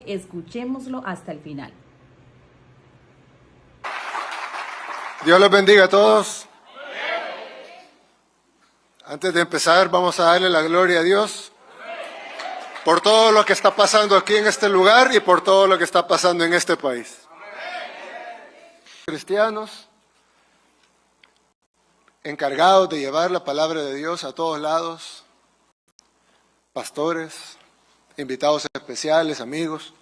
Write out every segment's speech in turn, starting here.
Escuchémoslo hasta el final. Dios los bendiga a todos. Antes de empezar, vamos a darle la gloria a Dios por todo lo que está pasando aquí en este lugar y por todo lo que está pasando en este país. Cristianos, encargados de llevar la palabra de Dios a todos lados, pastores, invitados especiales, amigos.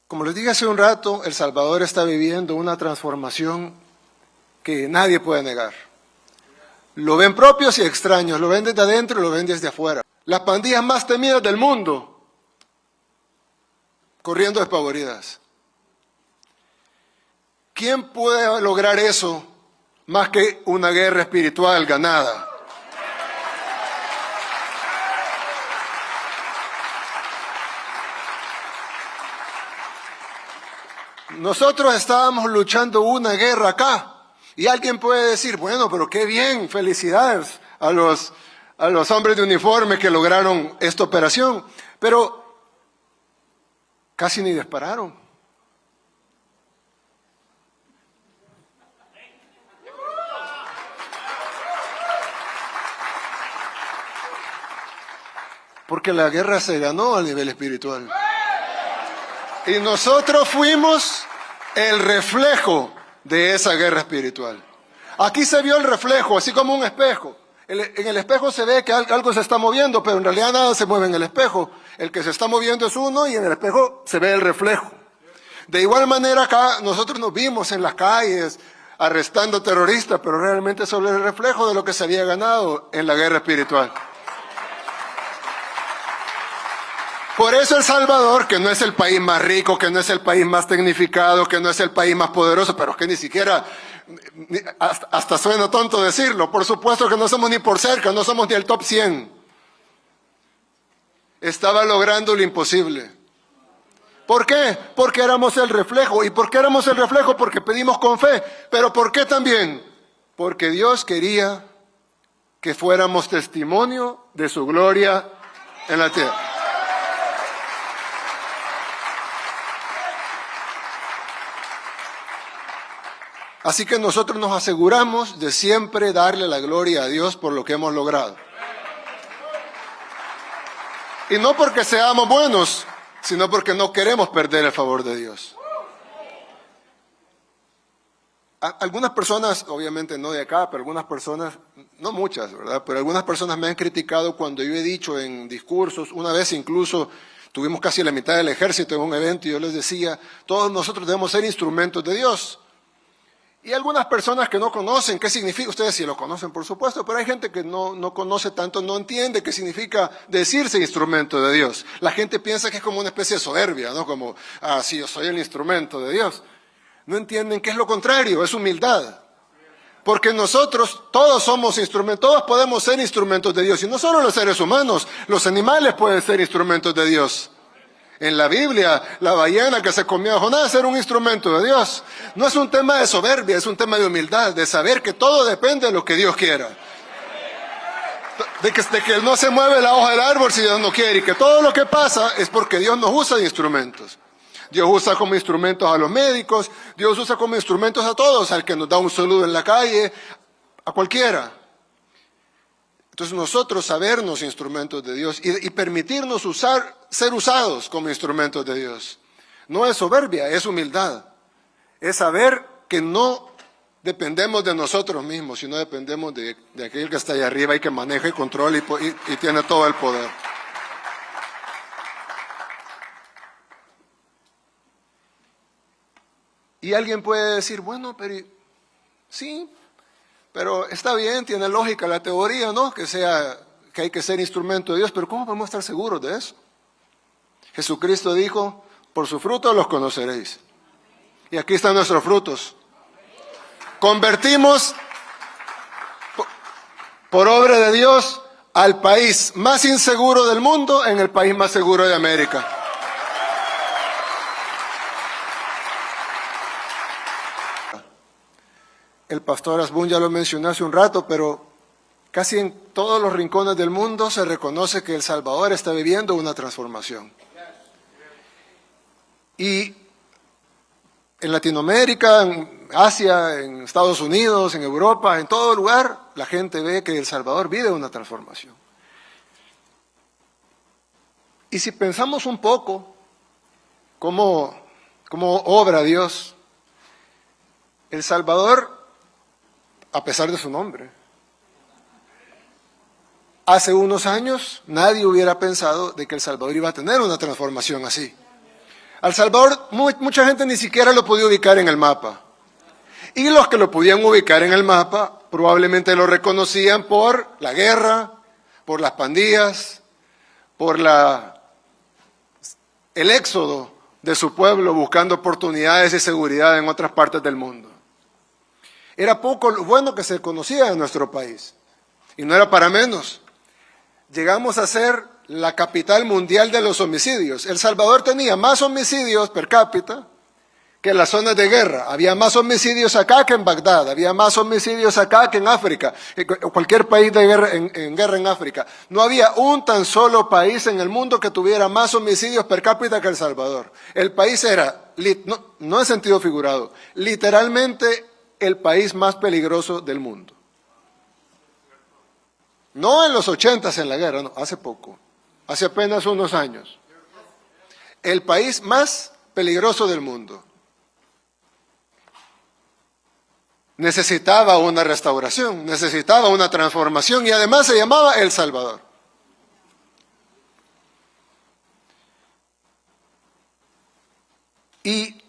Como les dije hace un rato, El Salvador está viviendo una transformación que nadie puede negar. Lo ven propios y extraños, lo ven desde adentro y lo ven desde afuera. Las pandillas más temidas del mundo, corriendo despavoridas. ¿Quién puede lograr eso más que una guerra espiritual ganada? Nosotros estábamos luchando una guerra acá y alguien puede decir, bueno, pero qué bien, felicidades a los hombres de uniforme que lograron esta operación, pero casi ni dispararon. Porque la guerra se ganó a nivel espiritual. Y nosotros fuimos el reflejo de esa guerra espiritual. Aquí se vio el reflejo, así como un espejo. En el espejo se ve que algo se está moviendo, pero en realidad nada se mueve en el espejo. El que se está moviendo es uno y en el espejo se ve el reflejo. De igual manera acá nosotros nos vimos en las calles arrestando terroristas, pero realmente solo el reflejo de lo que se había ganado en la guerra espiritual. Por eso El Salvador, que no es el país más rico, que no es el país más tecnificado, que no es el país más poderoso, pero que ni siquiera, hasta suena tonto decirlo, por supuesto que no somos ni por cerca, no somos ni el top 100. Estaba logrando lo imposible. ¿Por qué? Porque éramos el reflejo. ¿Y por qué éramos el reflejo? Porque pedimos con fe. ¿Pero por qué también? Porque Dios quería que fuéramos testimonio de su gloria en la tierra. Así que nosotros nos aseguramos de siempre darle la gloria a Dios por lo que hemos logrado. Y no porque seamos buenos, sino porque no queremos perder el favor de Dios. Algunas personas, obviamente no de acá, pero algunas personas, no muchas, ¿verdad? Pero algunas personas me han criticado cuando yo he dicho en discursos, una vez incluso tuvimos casi la mitad del ejército en un evento y yo les decía, todos nosotros debemos ser instrumentos de Dios. Y algunas personas que no conocen qué significa, ustedes sí lo conocen por supuesto, pero hay gente que no conoce tanto, no entiende qué significa decirse instrumento de Dios. La gente piensa que es como una especie de soberbia, ¿no? Como, sí, yo soy el instrumento de Dios. No entienden que es lo contrario, es humildad. Porque nosotros todos somos instrumentos, todos podemos ser instrumentos de Dios. Y no solo los seres humanos, los animales pueden ser instrumentos de Dios. En la Biblia, la ballena que se comió a Jonás era un instrumento de Dios. No es un tema de soberbia, es un tema de humildad, de saber que todo depende de lo que Dios quiera. De que no se mueve la hoja del árbol si Dios no quiere, y que todo lo que pasa es porque Dios nos usa de instrumentos. Dios usa como instrumentos a los médicos, Dios usa como instrumentos a todos, al que nos da un saludo en la calle, a cualquiera. Entonces nosotros sabernos instrumentos de Dios y permitirnos ser usados como instrumentos de Dios. No es soberbia, es humildad. Es saber que no dependemos de nosotros mismos, sino dependemos de aquel que está allá arriba y que maneja y controla y tiene todo el poder. Y alguien puede decir, bueno, pero sí, pero está bien, tiene lógica la teoría, ¿no? Que hay que ser instrumento de Dios, pero ¿cómo podemos estar seguros de eso? Jesucristo dijo, por su fruto los conoceréis. Y aquí están nuestros frutos. Convertimos, por obra de Dios, al país más inseguro del mundo en el país más seguro de América. El pastor Asbun ya lo mencionó hace un rato, pero casi en todos los rincones del mundo se reconoce que El Salvador está viviendo una transformación. Y en Latinoamérica, en Asia, en Estados Unidos, en Europa, en todo lugar, la gente ve que El Salvador vive una transformación. Y si pensamos un poco cómo obra Dios, El Salvador, a pesar de su nombre, hace unos años nadie hubiera pensado de que El Salvador iba a tener una transformación así. El Salvador, mucha gente ni siquiera lo podía ubicar en el mapa. Y los que lo podían ubicar en el mapa probablemente lo reconocían por la guerra, por las pandillas, por el éxodo de su pueblo buscando oportunidades y seguridad en otras partes del mundo. Era poco lo bueno que se conocía en nuestro país. Y no era para menos. Llegamos a ser la capital mundial de los homicidios. El Salvador tenía más homicidios per cápita que en las zonas de guerra. Había más homicidios acá que en Bagdad, había más homicidios acá que en África, cualquier país de guerra, en guerra en África. No había un tan solo país en el mundo que tuviera más homicidios per cápita que El Salvador. El país era, no en sentido figurado, literalmente el país más peligroso del mundo. No en los 80s en la guerra, no, hace poco, hace apenas unos años. El país más peligroso del mundo. Necesitaba una restauración, necesitaba una transformación y además se llamaba El Salvador. Y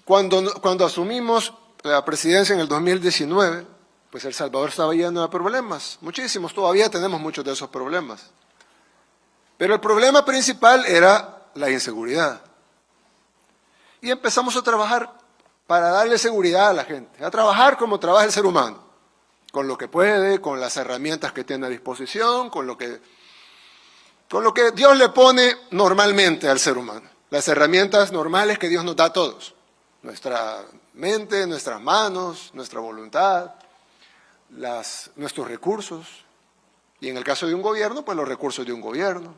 cuando asumimos la presidencia en el 2019, pues El Salvador estaba lleno de problemas, muchísimos, todavía tenemos muchos de esos problemas. Pero el problema principal era la inseguridad. Y empezamos a trabajar para darle seguridad a la gente, a trabajar como trabaja el ser humano, con lo que puede, con las herramientas que tiene a disposición, con lo que Dios le pone normalmente al ser humano, las herramientas normales que Dios nos da a todos, nuestra mente, nuestras manos, nuestra voluntad, nuestros recursos, y en el caso de un gobierno, pues los recursos de un gobierno,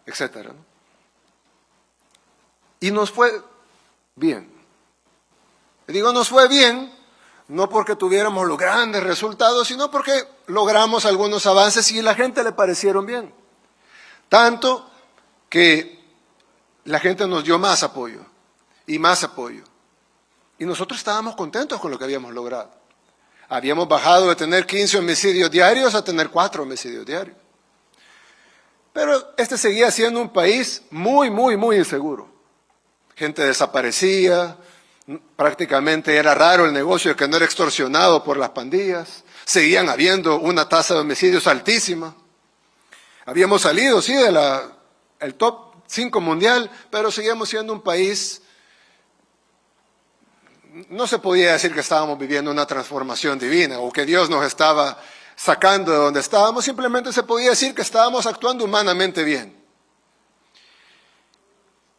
etcétera, ¿no? Y nos fue bien. Digo, nos fue bien, no porque tuviéramos los grandes resultados, sino porque logramos algunos avances y a la gente le parecieron bien. Tanto que la gente nos dio más apoyo y más apoyo. Y nosotros estábamos contentos con lo que habíamos logrado. Habíamos bajado de tener 15 homicidios diarios a tener 4 homicidios diarios. Pero este seguía siendo un país muy, muy, muy inseguro. Gente desaparecía, prácticamente era raro el negocio que no era extorsionado por las pandillas. Seguían habiendo una tasa de homicidios altísima. Habíamos salido, sí, el top 5 mundial, pero seguíamos siendo un país. No se podía decir que estábamos viviendo una transformación divina o que Dios nos estaba sacando de donde estábamos, simplemente se podía decir que estábamos actuando humanamente bien.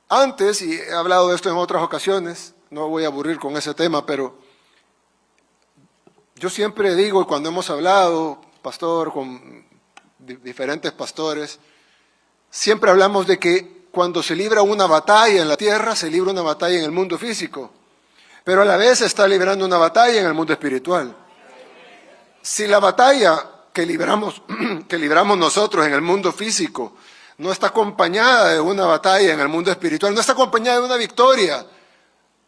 Antes, y he hablado de esto en otras ocasiones, no voy a aburrir con ese tema, pero yo siempre digo, y cuando hemos hablado, pastor, con diferentes pastores, siempre hablamos de que cuando se libra una batalla en la tierra, se libra una batalla en el mundo físico, pero a la vez se está librando una batalla en el mundo espiritual. Si la batalla que libramos nosotros en el mundo físico no está acompañada de una batalla en el mundo espiritual, no está acompañada de una victoria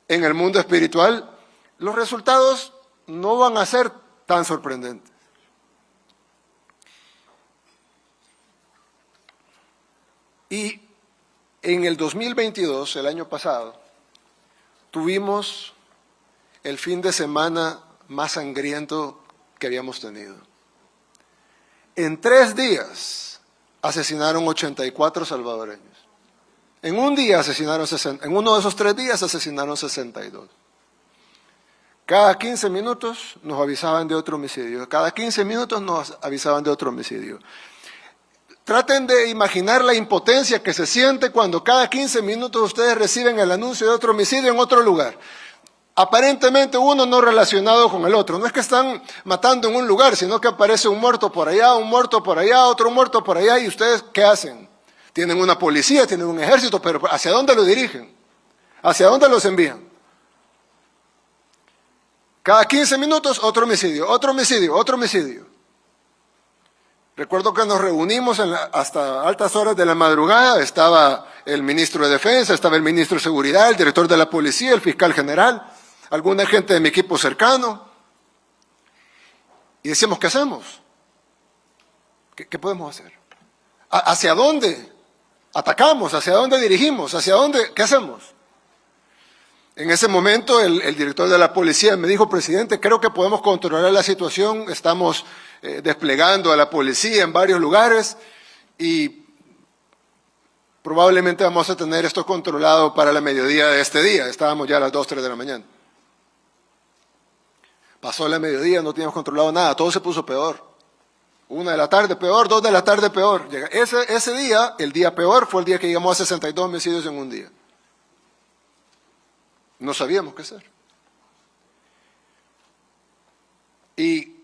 en el mundo espiritual, los resultados no van a ser tan sorprendentes. Y en el 2022, el año pasado, tuvimos el fin de semana más sangriento que habíamos tenido. En 3 días asesinaron 84 salvadoreños. En un día asesinaron 60, en uno de esos 3 días asesinaron 62. Cada 15 minutos nos avisaban de otro homicidio. Cada 15 minutos nos avisaban de otro homicidio. Traten de imaginar la impotencia que se siente cuando cada 15 minutos ustedes reciben el anuncio de otro homicidio en otro lugar. aparentemente uno no relacionado con el otro. No es que están matando en un lugar, sino que aparece un muerto por allá, un muerto por allá, otro muerto por allá, y ustedes, ¿qué hacen? Tienen una policía, tienen un ejército, pero ¿hacia dónde lo dirigen? ¿Hacia dónde los envían? Cada 15 minutos, otro homicidio, otro homicidio, otro homicidio. Recuerdo que nos reunimos hasta altas horas de la madrugada, estaba el ministro de Defensa, estaba el ministro de Seguridad, el director de la Policía, el fiscal general, alguna gente de mi equipo cercano. Y decíamos, ¿qué hacemos? ¿Qué podemos hacer? ¿Hacia dónde atacamos? ¿Hacia dónde dirigimos? ¿Hacia dónde? ¿Qué hacemos? En ese momento el director de la policía me dijo, presidente, creo que podemos controlar la situación, estamos desplegando a la policía en varios lugares y probablemente vamos a tener esto controlado para la mediodía de este día. Estábamos ya a las 2, 3 de la mañana. Pasó la mediodía, no teníamos controlado nada, todo se puso peor. 1 de la tarde peor, 2 de la tarde peor. Ese día, el día peor, fue el día que llegamos a 62 homicidios en un día. No sabíamos qué hacer. Y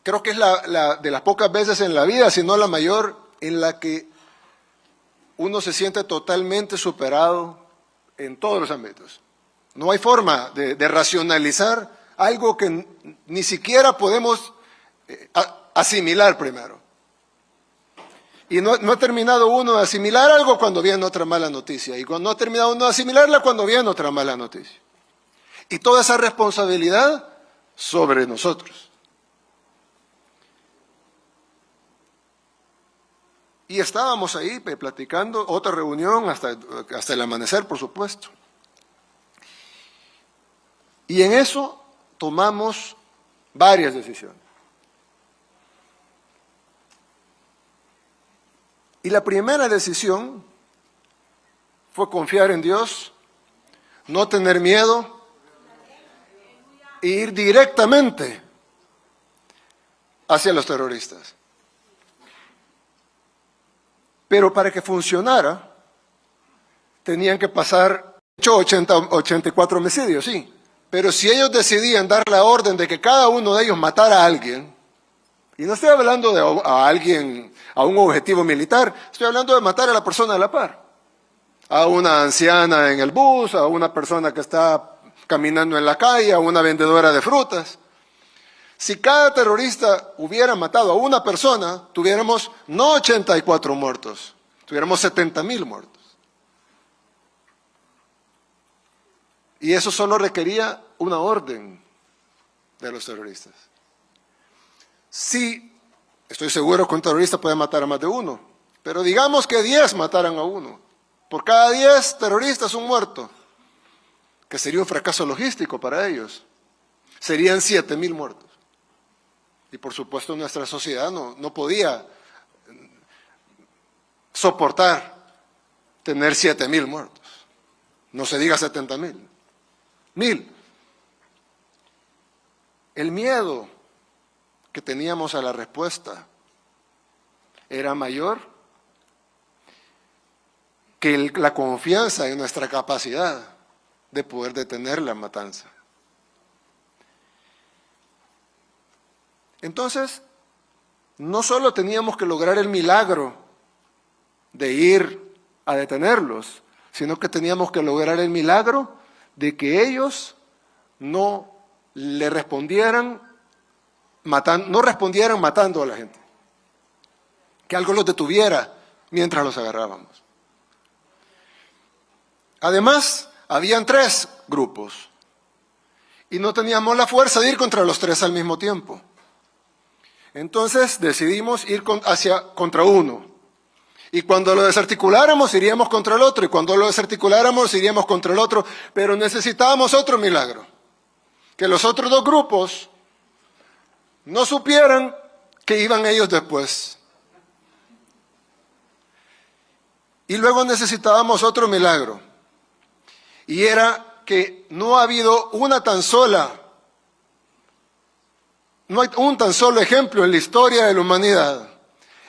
creo que es de las pocas veces en la vida, si no la mayor, en la que uno se siente totalmente superado en todos los ámbitos. No hay forma de racionalizar algo que ni siquiera podemos asimilar primero. Y no ha terminado uno de asimilar algo cuando viene otra mala noticia. Y cuando no ha terminado uno de asimilarla cuando viene otra mala noticia. Y toda esa responsabilidad sobre nosotros. Y estábamos ahí platicando, otra reunión hasta el amanecer, por supuesto. Y en eso tomamos varias decisiones. Y la primera decisión fue confiar en Dios, no tener miedo e ir directamente hacia los terroristas. Pero para que funcionara, tenían que pasar 84 homicidios, sí. Pero si ellos decidían dar la orden de que cada uno de ellos matara a alguien, y no estoy hablando de a alguien, a un objetivo militar, estoy hablando de matar a la persona a la par. A una anciana en el bus, a una persona que está caminando en la calle, a una vendedora de frutas. Si cada terrorista hubiera matado a una persona, tuviéramos no 84 muertos, tuviéramos 70,000 muertos. Y eso solo requería una orden de los terroristas. Sí, estoy seguro que un terrorista puede matar a más de uno, pero digamos que 10 mataran a uno. Por cada 10 terroristas un muerto, que sería un fracaso logístico para ellos. Serían 7,000 muertos. Y por supuesto nuestra sociedad no podía soportar tener 7,000 muertos. No se diga 70,000. 1,000. El miedo que teníamos a la respuesta era mayor que la confianza en nuestra capacidad de poder detener la matanza. Entonces, no solo teníamos que lograr el milagro de ir a detenerlos, sino que teníamos que lograr el milagro de que ellos no le respondieran matando a la gente. Que algo los detuviera mientras los agarrábamos. Además, habían 3 grupos y no teníamos la fuerza de ir contra los 3 al mismo tiempo. Entonces decidimos ir contra uno. Y cuando lo desarticuláramos, iríamos contra el otro. Y cuando lo desarticuláramos, iríamos contra el otro. Pero necesitábamos otro milagro. Que los otros 2 grupos no supieran que iban ellos después. Y luego necesitábamos otro milagro. Y era que no ha habido no hay un tan solo ejemplo en la historia de la humanidad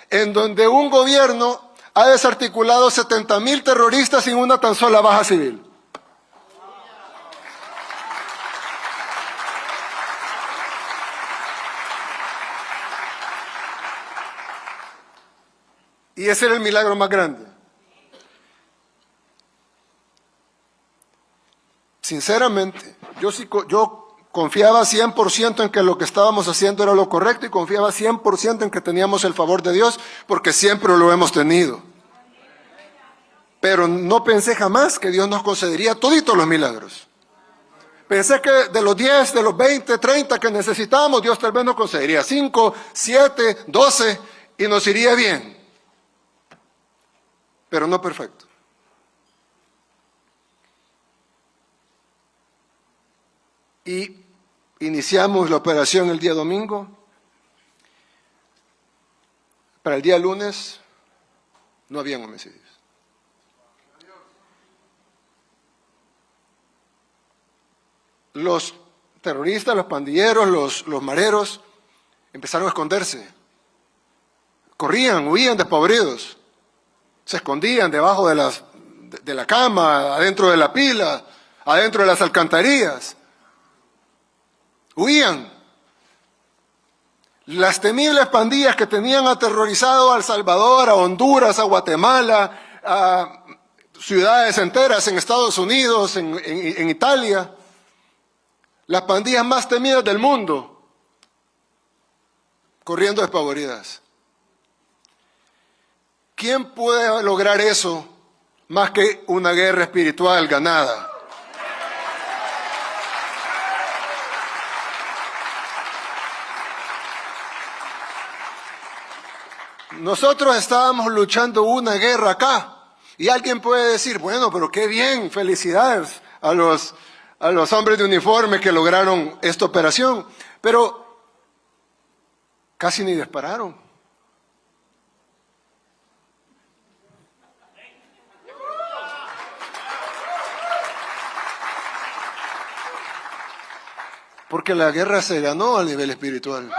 en donde un gobierno ha desarticulado 70,000 terroristas sin una tan sola baja civil. Y ese era el milagro más grande. Sinceramente, yo confiaba 100% en que lo que estábamos haciendo era lo correcto y confiaba 100% en que teníamos el favor de Dios, porque siempre lo hemos tenido. Pero no pensé jamás que Dios nos concedería toditos los milagros. Pensé que de los 10, de los 20, 30 que necesitábamos, Dios tal vez nos concedería 5, 7, 12 y nos iría bien. Pero no perfecto. Y iniciamos la operación el día domingo. Para el día lunes no habían homicidios. Los terroristas, los pandilleros, los mareros empezaron a esconderse. Corrían, huían despavoridos. Se escondían debajo de la cama, adentro de la pila, adentro de las alcantarillas. Huían. Las temibles pandillas que tenían aterrorizado a El Salvador, a Honduras, a Guatemala, a ciudades enteras en Estados Unidos, en Italia. Las pandillas más temidas del mundo, corriendo despavoridas. ¿Quién puede lograr eso más que una guerra espiritual ganada? Nosotros estábamos luchando una guerra acá y alguien puede decir, bueno, pero qué bien, felicidades a los hombres de uniforme que lograron esta operación, pero casi ni dispararon. Porque la guerra se ganó a nivel espiritual.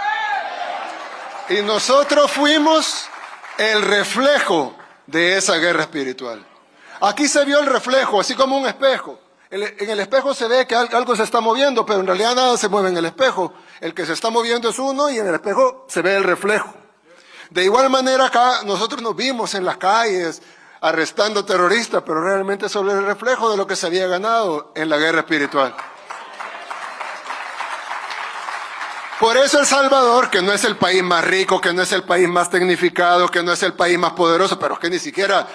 Y nosotros fuimos el reflejo de esa guerra espiritual. Aquí se vio el reflejo, así como un espejo. En el espejo se ve que algo se está moviendo, pero en realidad nada se mueve en el espejo. El que se está moviendo es uno y en el espejo se ve el reflejo. De igual manera acá nosotros nos vimos en las calles arrestando terroristas, pero realmente solo el reflejo de lo que se había ganado en la guerra espiritual. Por eso El Salvador, que no es el país más rico, que no es el país más tecnificado, que no es el país más poderoso, pero es que ni siquiera,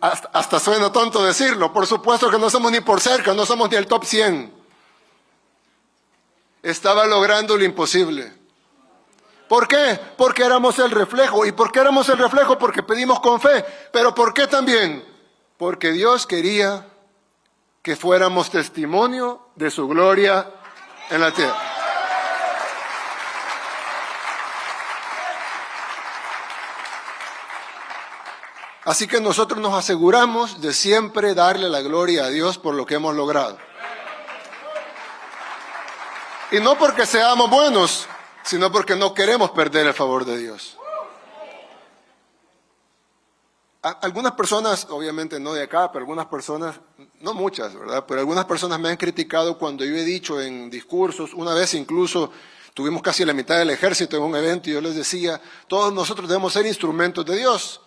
hasta suena tonto decirlo, por supuesto que no somos ni por cerca, no somos ni el top 100. Estaba logrando lo imposible. ¿Por qué? Porque éramos el reflejo. ¿Y por qué éramos el reflejo? Porque pedimos con fe. ¿Pero por qué también? Porque Dios quería que fuéramos testimonio de su gloria en la tierra. Así que nosotros nos aseguramos de siempre darle la gloria a Dios por lo que hemos logrado. Y no porque seamos buenos, sino porque no queremos perder el favor de Dios. Algunas personas, obviamente no de acá, pero algunas personas, no muchas, ¿verdad? Pero algunas personas me han criticado cuando yo he dicho en discursos, una vez incluso tuvimos casi la mitad del ejército en un evento y yo les decía, todos nosotros debemos ser instrumentos de Dios.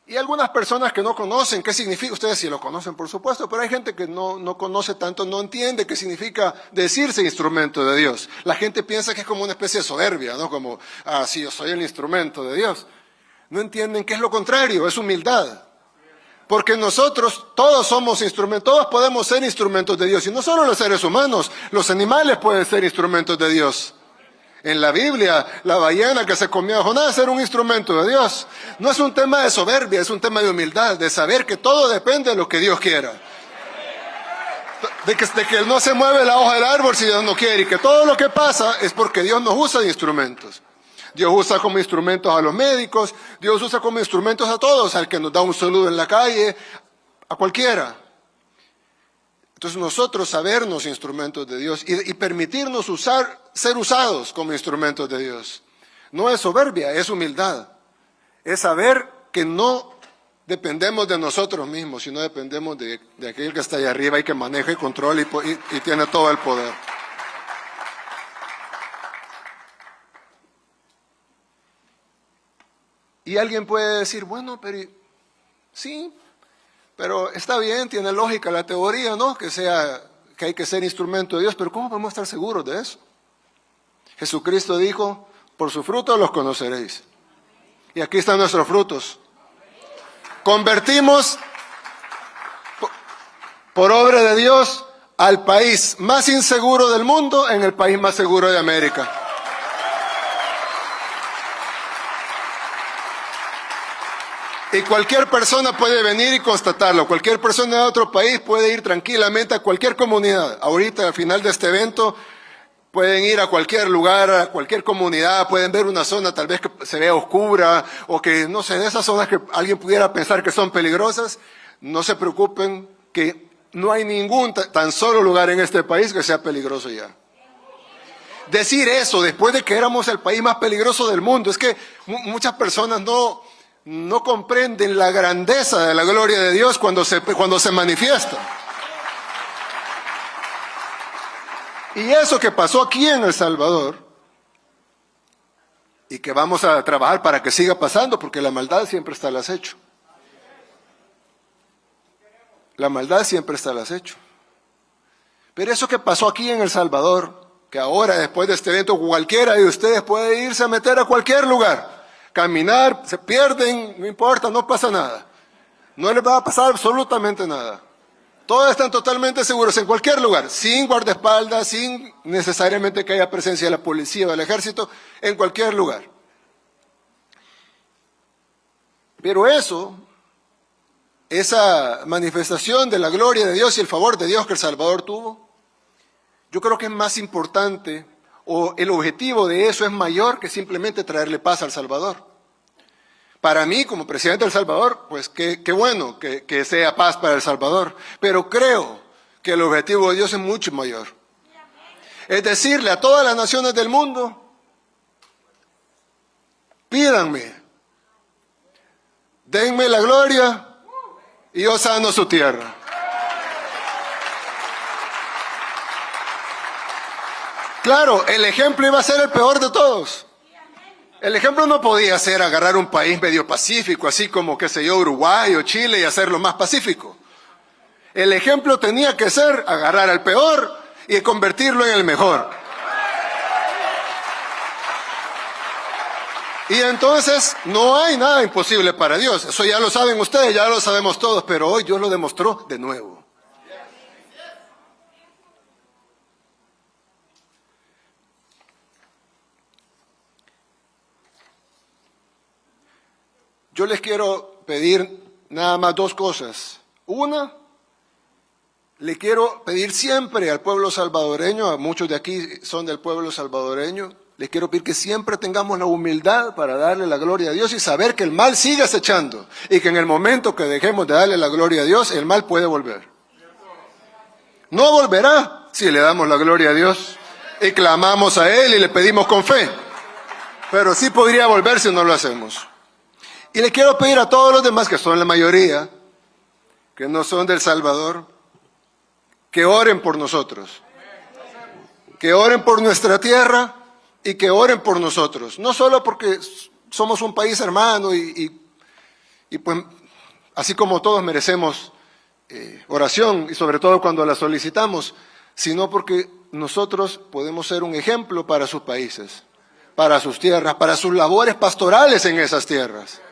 Y algunas personas que no conocen qué significa, ustedes sí lo conocen por supuesto, pero hay gente que no conoce tanto, no entiende qué significa decirse instrumento de Dios. La gente piensa que es como una especie de soberbia, ¿no? Como, sí, yo soy el instrumento de Dios. No entienden que es lo contrario, es humildad. Porque nosotros todos somos instrumentos, todos podemos ser instrumentos de Dios. Y no solo los seres humanos, los animales pueden ser instrumentos de Dios. En la Biblia, la ballena que se comió a Jonás era un instrumento de Dios. No es un tema de soberbia, es un tema de humildad, de saber que todo depende de lo que Dios quiera. De que no se mueve la hoja del árbol si Dios no quiere, y que todo lo que pasa es porque Dios nos usa de instrumentos. Dios usa como instrumentos a los médicos, Dios usa como instrumentos a todos, al que nos da un saludo en la calle, a cualquiera. Entonces nosotros sabernos instrumentos de Dios y permitirnos ser usados como instrumentos de Dios. No es soberbia, es humildad. Es saber que no dependemos de nosotros mismos, sino dependemos de aquel que está allá arriba y que maneja y controla y tiene todo el poder. Y alguien puede decir, bueno, pero sí, pero está bien, tiene lógica la teoría, ¿no? Que hay que ser instrumento de Dios, pero ¿cómo podemos estar seguros de eso? Jesucristo dijo, por sus frutos los conoceréis. Y aquí están nuestros frutos. Convertimos, por obra de Dios, al país más inseguro del mundo en el país más seguro de América. Y cualquier persona puede venir y constatarlo. Cualquier persona de otro país puede ir tranquilamente a cualquier comunidad. Ahorita, al final de este evento, pueden ir a cualquier lugar, a cualquier comunidad, pueden ver una zona tal vez que se vea oscura, o que, no sé, de esas zonas que alguien pudiera pensar que son peligrosas. No se preocupen, que no hay ningún tan solo lugar en este país que sea peligroso ya. Decir eso después de que éramos el país más peligroso del mundo, es que muchas personas no comprenden la grandeza de la gloria de Dios cuando se manifiesta. Y eso que pasó aquí en El Salvador, y que vamos a trabajar para que siga pasando, porque la maldad siempre está al acecho. La maldad siempre está al acecho. Pero eso que pasó aquí en El Salvador, que ahora después de este evento cualquiera de ustedes puede irse a meter a cualquier lugar, caminar, se pierden, no importa, no pasa nada. No les va a pasar absolutamente nada. Todos están totalmente seguros en cualquier lugar, sin guardaespaldas, sin necesariamente que haya presencia de la policía o del ejército, en cualquier lugar. Pero esa manifestación de la gloria de Dios y el favor de Dios que El Salvador tuvo, yo creo que es más importante, o el objetivo de eso es mayor que simplemente traerle paz al Salvador. Para mí, como presidente de El Salvador, pues qué bueno que sea paz para El Salvador, pero creo que el objetivo de Dios es mucho mayor. Es decirle a todas las naciones del mundo, pídanme, denme la gloria y yo sano su tierra. Claro, el ejemplo iba a ser el peor de todos. El ejemplo no podía ser agarrar un país medio pacífico, así como, qué sé yo, Uruguay o Chile, y hacerlo más pacífico. El ejemplo tenía que ser agarrar al peor y convertirlo en el mejor. Y entonces no hay nada imposible para Dios. Eso ya lo saben ustedes, ya lo sabemos todos, pero hoy Dios lo demostró de nuevo. Yo les quiero pedir nada más dos cosas. Una, le quiero pedir siempre al pueblo salvadoreño, a muchos de aquí son del pueblo salvadoreño, les quiero pedir que siempre tengamos la humildad para darle la gloria a Dios y saber que el mal sigue acechando y que en el momento que dejemos de darle la gloria a Dios, el mal puede volver. No volverá si le damos la gloria a Dios y clamamos a Él y le pedimos con fe, pero sí podría volver si no lo hacemos. Y le quiero pedir a todos los demás, que son la mayoría, que no son del Salvador, que oren por nosotros, que oren por nuestra tierra y que oren por nosotros. No solo porque somos un país hermano y pues así como todos merecemos oración y sobre todo cuando la solicitamos, sino porque nosotros podemos ser un ejemplo para sus países, para sus tierras, para sus labores pastorales en esas tierras.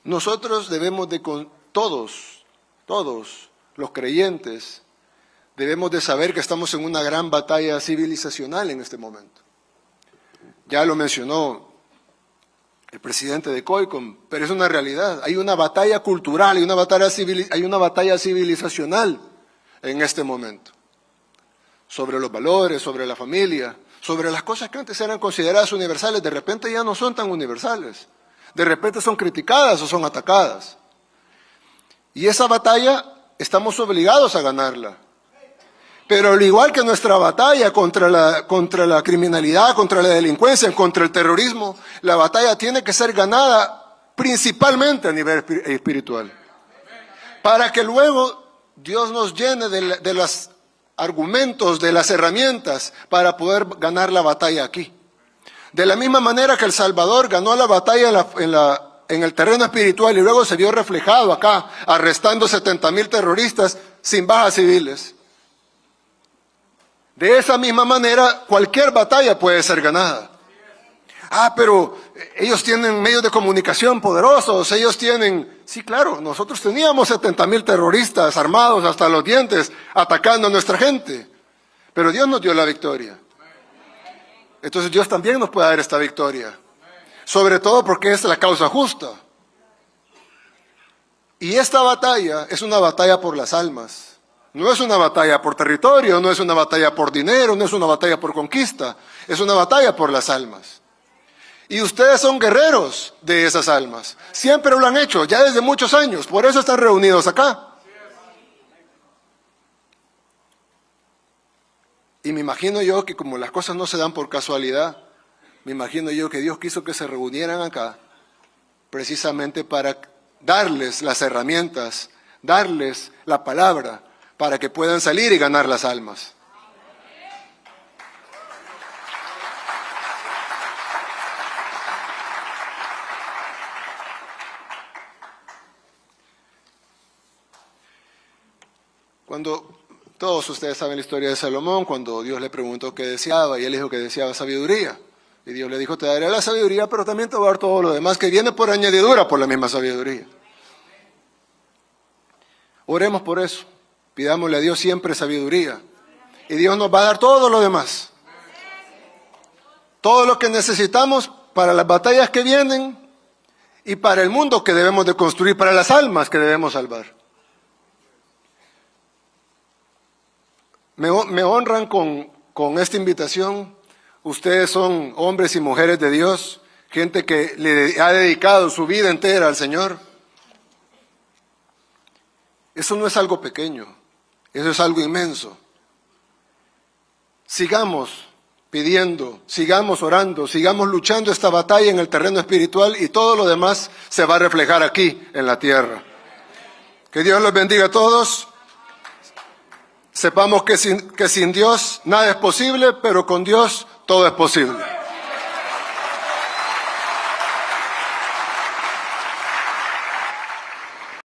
Nosotros debemos de, con todos los creyentes, debemos de saber que estamos en una gran batalla civilizacional en este momento. Ya lo mencionó el presidente de COICOM, pero es una realidad. Hay una batalla cultural, hay una batalla civilizacional en este momento. Sobre los valores, sobre la familia, sobre las cosas que antes eran consideradas universales, de repente ya no son tan universales. De repente son criticadas o son atacadas. Y esa batalla estamos obligados a ganarla. Pero al igual que nuestra batalla contra la criminalidad, contra la delincuencia, contra el terrorismo, la batalla tiene que ser ganada principalmente a nivel espiritual. Para que luego Dios nos llene de las argumentos, de las herramientas para poder ganar la batalla aquí. De la misma manera que El Salvador ganó la batalla en el terreno espiritual y luego se vio reflejado acá, arrestando 70,000 terroristas sin bajas civiles. De esa misma manera, cualquier batalla puede ser ganada. Pero ellos tienen medios de comunicación poderosos, ellos tienen... Sí, claro, nosotros teníamos 70,000 terroristas armados hasta los dientes atacando a nuestra gente, pero Dios nos dio la victoria. Entonces Dios también nos puede dar esta victoria, sobre todo porque es la causa justa. Y esta batalla es una batalla por las almas. No es una batalla por territorio, no es una batalla por dinero, no es una batalla por conquista, es una batalla por las almas. Y ustedes son guerreros de esas almas. Siempre lo han hecho, ya desde muchos años. Por eso están reunidos acá. Y me imagino yo que como las cosas no se dan por casualidad, me imagino yo que Dios quiso que se reunieran acá precisamente para darles las herramientas, darles la palabra, para que puedan salir y ganar las almas. Cuando todos ustedes saben la historia de Salomón, cuando Dios le preguntó qué deseaba, y él dijo que deseaba sabiduría. Y Dios le dijo, te daré la sabiduría, pero también te voy a dar todo lo demás que viene por añadidura por la misma sabiduría. Oremos por eso. Pidámosle a Dios siempre sabiduría. Y Dios nos va a dar todo lo demás. Todo lo que necesitamos para las batallas que vienen y para el mundo que debemos de construir, para las almas que debemos salvar. Me honran con esta invitación. Ustedes son hombres y mujeres de Dios, gente que le ha dedicado su vida entera al Señor. Eso no es algo pequeño, eso es algo inmenso. Sigamos pidiendo, sigamos orando, sigamos luchando esta batalla en el terreno espiritual y todo lo demás se va a reflejar aquí en la tierra. Que Dios los bendiga a todos. Sepamos que sin Dios nada es posible, pero con Dios todo es posible.